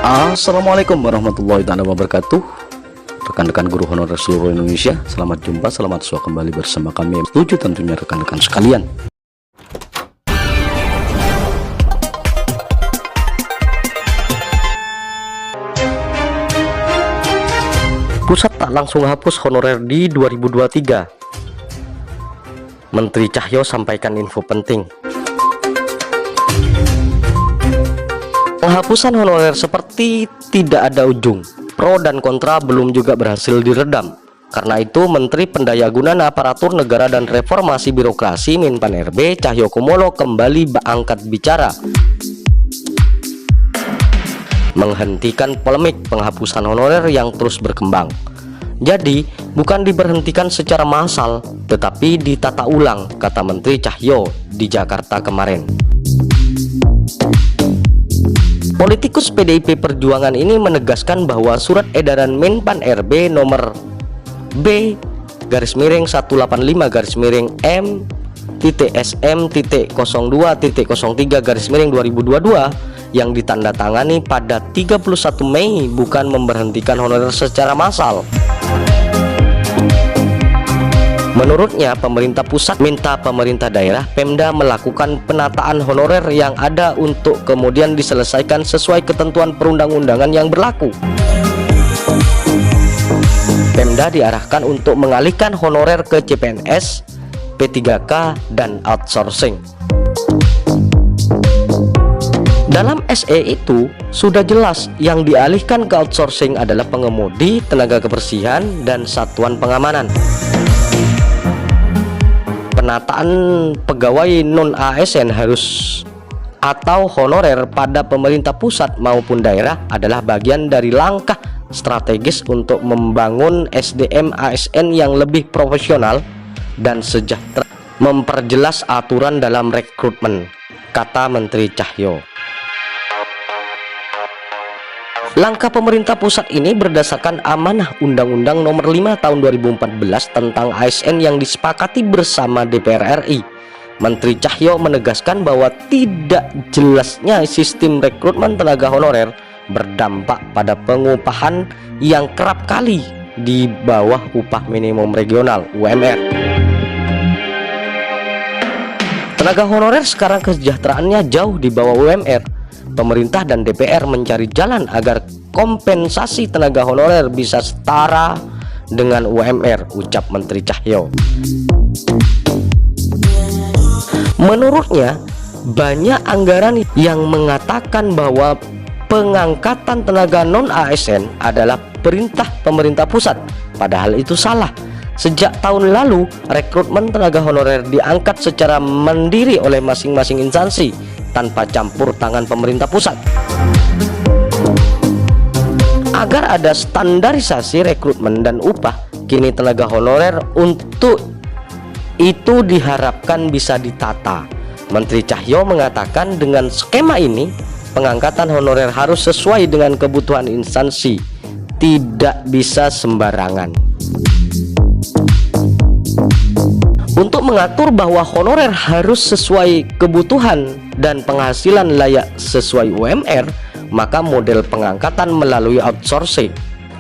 Assalamualaikum warahmatullahi wabarakatuh. Rekan-rekan guru honorer seluruh Indonesia, selamat jumpa, selamat bersuah kembali bersama kami. Setuju tentunya rekan-rekan sekalian. Pusat tak langsung hapus honorer di 2023. Menteri Cahyo sampaikan info penting. Penghapusan honorer seperti tidak ada ujung. Pro dan kontra belum juga berhasil diredam. Karena itu, Menteri Pendayagunaan Aparatur Negara dan Reformasi Birokrasi Menpan RB Cahyokumolo kembali angkat bicara, menghentikan polemik penghapusan honorer yang terus berkembang. Jadi, bukan diberhentikan secara massal, tetapi ditata ulang, kata Menteri Cahyo di Jakarta kemarin. Politikus PDIP Perjuangan ini menegaskan bahwa surat edaran Menpan RB nomor B-M-SM.02.03/2022 yang ditandatangani pada 31 Mei bukan memberhentikan honorer secara massal. Menurutnya, pemerintah pusat minta pemerintah daerah Pemda melakukan penataan honorer yang ada untuk kemudian diselesaikan sesuai ketentuan perundang-undangan yang berlaku. Pemda diarahkan untuk mengalihkan honorer ke CPNS, P3K, dan outsourcing. Dalam SE itu sudah jelas yang dialihkan ke outsourcing adalah pengemudi, tenaga kebersihan, dan satuan pengamanan. Penataan pegawai non-ASN harus atau honorer pada pemerintah pusat maupun daerah adalah bagian dari langkah strategis untuk membangun SDM ASN yang lebih profesional dan sejahtera, memperjelas aturan dalam rekrutmen, kata Menteri Cahyo. Langkah pemerintah pusat ini berdasarkan amanah Undang-Undang Nomor 5 Tahun 2014 tentang ASN yang disepakati bersama DPR RI. Menteri Cahyo menegaskan bahwa tidak jelasnya sistem rekrutmen tenaga honorer berdampak pada pengupahan yang kerap kali di bawah upah minimum regional (UMR). Tenaga honorer sekarang kesejahteraannya jauh di bawah UMR. Pemerintah dan DPR mencari jalan agar kompensasi tenaga honorer bisa setara dengan UMR, ucap Menteri Cahyo. Menurutnya, banyak anggaran yang mengatakan bahwa pengangkatan tenaga non-ASN adalah perintah pemerintah pusat, padahal itu salah. Sejak tahun lalu, rekrutmen tenaga honorer diangkat secara mandiri oleh masing-masing instansi tanpa campur tangan pemerintah pusat. Agar ada standarisasi rekrutmen dan upah, kini tenaga honorer untuk itu diharapkan bisa ditata. Menteri Cahyo mengatakan dengan skema ini, pengangkatan honorer harus sesuai dengan kebutuhan instansi, tidak bisa sembarangan. Untuk mengatur bahwa honorer harus sesuai kebutuhan dan penghasilan layak sesuai UMR, maka model pengangkatan melalui outsourcing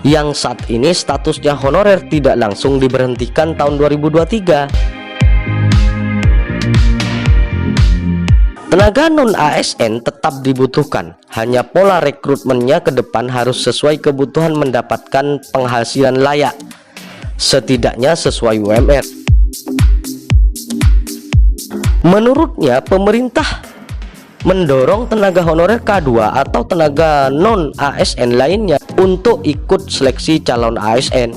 yang saat ini statusnya honorer tidak langsung diberhentikan tahun 2023. Tenaga non-ASN tetap dibutuhkan, hanya pola rekrutmennya ke depan harus sesuai kebutuhan mendapatkan penghasilan layak, setidaknya sesuai UMR. Menurutnya, pemerintah mendorong tenaga honorer K2 atau tenaga non-ASN lainnya untuk ikut seleksi calon ASN.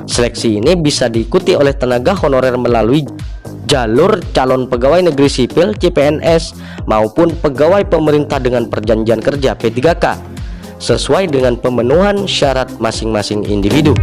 Seleksi ini bisa diikuti oleh tenaga honorer melalui jalur calon pegawai negeri sipil CPNS maupun pegawai pemerintah dengan perjanjian kerja P3K sesuai dengan pemenuhan syarat masing-masing individu.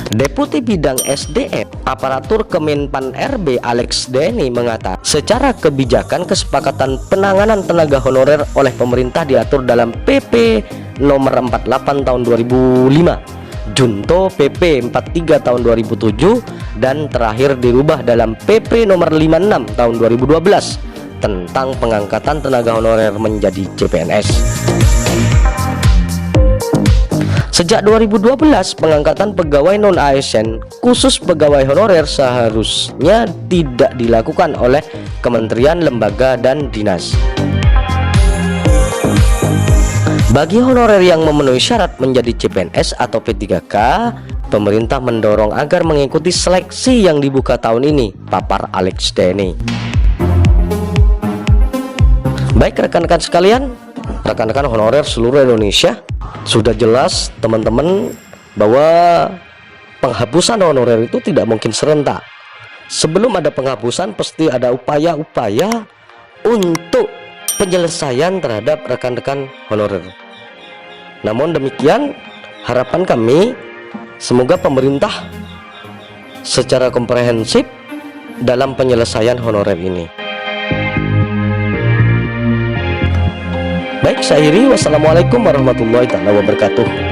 Deputi Bidang SDM Aparatur Kemenpan RB Alex Denny mengatakan, secara kebijakan kesepakatan penanganan tenaga honorer oleh pemerintah diatur dalam PP nomor 48 tahun 2005, Junto PP 43 tahun 2007, dan terakhir dirubah dalam PP nomor 56 tahun 2012 tentang pengangkatan tenaga honorer menjadi CPNS. Sejak 2012, pengangkatan pegawai non-ASN khusus pegawai honorer seharusnya tidak dilakukan oleh kementerian, lembaga, dan dinas. Bagi honorer yang memenuhi syarat menjadi CPNS atau P3K, pemerintah mendorong agar mengikuti seleksi yang dibuka tahun ini, papar Alex Denny. Baik rekan-rekan sekalian, rekan-rekan honorer seluruh Indonesia, sudah jelas teman-teman bahwa penghapusan honorer itu tidak mungkin serentak. Sebelum ada penghapusan pasti ada upaya-upaya untuk penyelesaian terhadap rekan-rekan honorer. Namun demikian, harapan kami semoga pemerintah secara komprehensif dalam penyelesaian honorer ini. Baik, saya akhiri. Wassalamualaikum warahmatullahi wabarakatuh.